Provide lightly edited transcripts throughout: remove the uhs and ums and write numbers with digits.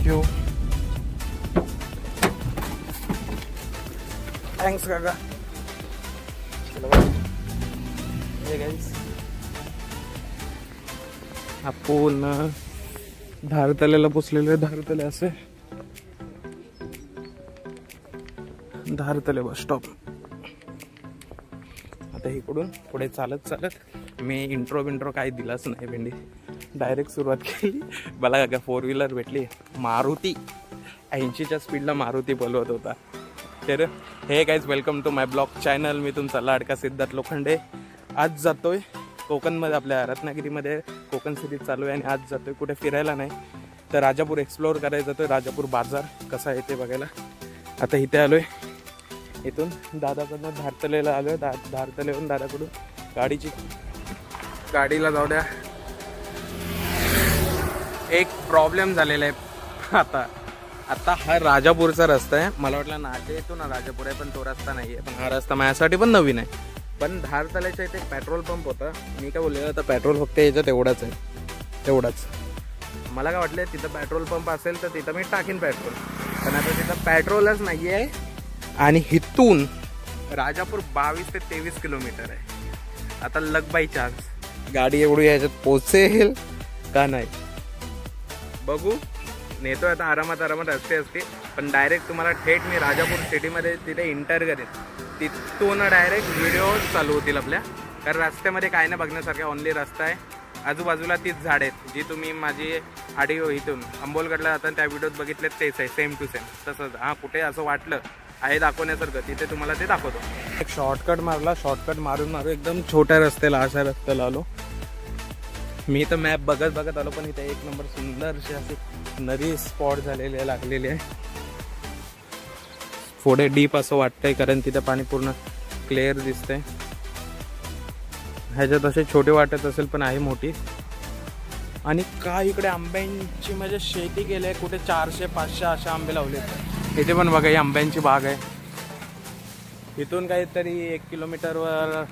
Thank you. Thanks काका. आपण धारतल्याला पोचलेलो आहे. धारतले असे धारतले बस स्टॉप. आता इकडून पुढे चालत चालत मी इंट्रो काही दिलाच नाही भेंडी, डायरेक्ट सुरुवात केली. मला का 4 व्हीलर भेटली मारुती, 80च्या स्पीडला मारुती बोलवत होता. तर hey guys, welcome to my blog channel. मी तुमचा लाडका सिद्धार्थ लोखंडे. आज जातोय कोकणमध्ये, आपल्या रत्नागिरीमध्ये कोकण सिरीज चालू आहे आणि आज जातोय कुठे फिरायला नाही तर राजापूर एक्सप्लोअर करायला जातोय. राजापूर बाजार कसा आहे ते बघायला. आता इथे आलोय, इथून दादाकडनं धारतलेला आलोय. धारतलेहून दादाकडून गाडीला जाऊ द्या. एक प्रॉब्लेम झालेला आहे. आता हा राजापूरचा रस्ता आहे. मला वाटलं नाटे येतो ना राजापूर आहे, पण तो रस्ता नाही आहे. पण हा रस्ता माझ्यासाठी पण नवीन आहे. पण धारतल्याच्या इथे पेट्रोल पंप होता. मी काय बोललेलं तर पेट्रोल फक्त याच्यात एवढाच आहे, तेवढाच. मला काय वाटलं तिथं पेट्रोल पंप असेल तर तिथं मी टाकीन पेट्रोल, पण आता तिथं पेट्रोलच नाही आहे. आणि इथून राजापूर 22 ते 23 किलोमीटर आहे. आता लग बाय चान्स गाडी एवढी याच्यात पोचेल का नाही बघू. नेतोय आता आरामात रस्ते असते, पण डायरेक्ट तुम्हाला थेट मी राजापूर सिटीमध्ये तिथे इंटर करेन. तिथून डायरेक्ट व्हिडिओ चालू होतील आपल्या. कारण रस्त्यामध्ये काय नाही बघण्यासारखं, ओनली रस्ता आहे. आजूबाजूला तीच झाड आहेत जी तुम्ही माझी आडिओ इथून अंबोलगडला जाताना त्या व्हिडिओत बघितले तेच आहे, सेम टू सेम तसंच. हां, कुठे असं वाटलं आहे दाखवण्यासारखं तिथे तुम्हाला ते दाखवतो. एक शॉर्टकट मारला, शॉर्टकट मारून एकदम छोट्या रस्त्याला, अशा रस्त्याला आलो. मी तर मॅप बघत आलो, पण इथे एक नंबर सुंदरशी असे नदी स्पॉट झालेले लागलेले आहे. पुढे डीप असं वाटतंय कारण तिथे पाणी पूर्ण क्लिअर दिसतंय. ह्याच्यात असे छोटे वाटत असेल पण आहे मोठी. आणि काय इकडे आंब्यांची म्हणजे शेती केली आहे. कुठे 400-500 असे आंबे लावले. इथे पण बघा ही आंब्यांची बाग आहे. इथून काहीतरी 1 किलोमीटरवर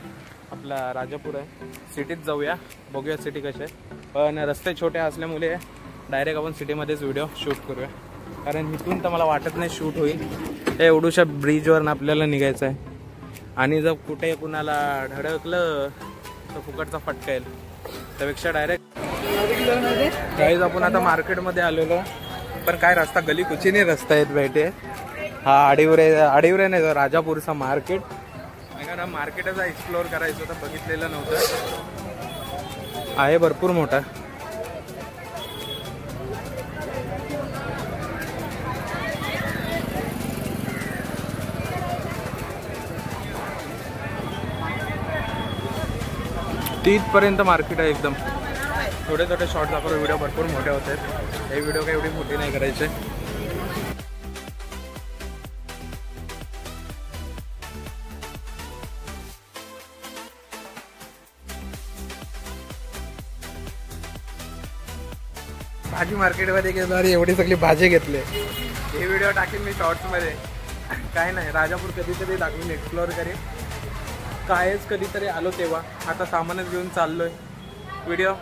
आपला राजापूर आहे. सिटीत जाऊया, बघूया सिटी कशी आहे. पण रस्ते छोटे असल्यामुळे डायरेक्ट आपण सिटीमध्येच व्हिडिओ शूट करूया. कारण इथून तर मला वाटत नाही शूट होईल. त्या एवढूशा ब्रिजवरून आपल्याला निघायचं आहे. आणि जर कुठे कुणाला धडकलं तर फुकटचा फटका येईल. त्यापेक्षा डायरेक्ट गाईज आपण आता मार्केटमध्ये आलेलो. पण काय रस्ता गली कुचीने रस्ता आहेत भेटे. हा आडिवरे नाही, राजापूरचा मार्केट. कारण मार्केटचा एक्सप्लोअर करायचं होतं, बघितलेलं नव्हतं. आहे भरपूर मोठा. तिथपर्यंत मार्केट आहे एकदम. थोडे शॉर्ट दाखवतो, व्हिडिओ भरपूर मोठे होत आहेत. हे व्हिडिओ काही एवढी मोठी नाही करायचे. भाजी मार्केटमध्ये गेलो आणि एवढी सगळी भाजी घेतली. हे व्हिडिओ टाकेन मी शॉर्ट्समध्ये. काय नाही, राजापूर कधीतरी दाखवून एक्सप्लोअर करेन. कायच कधीतरी आलो तेव्हा. आता सामानच घेऊन चाललोय. व्हिडिओ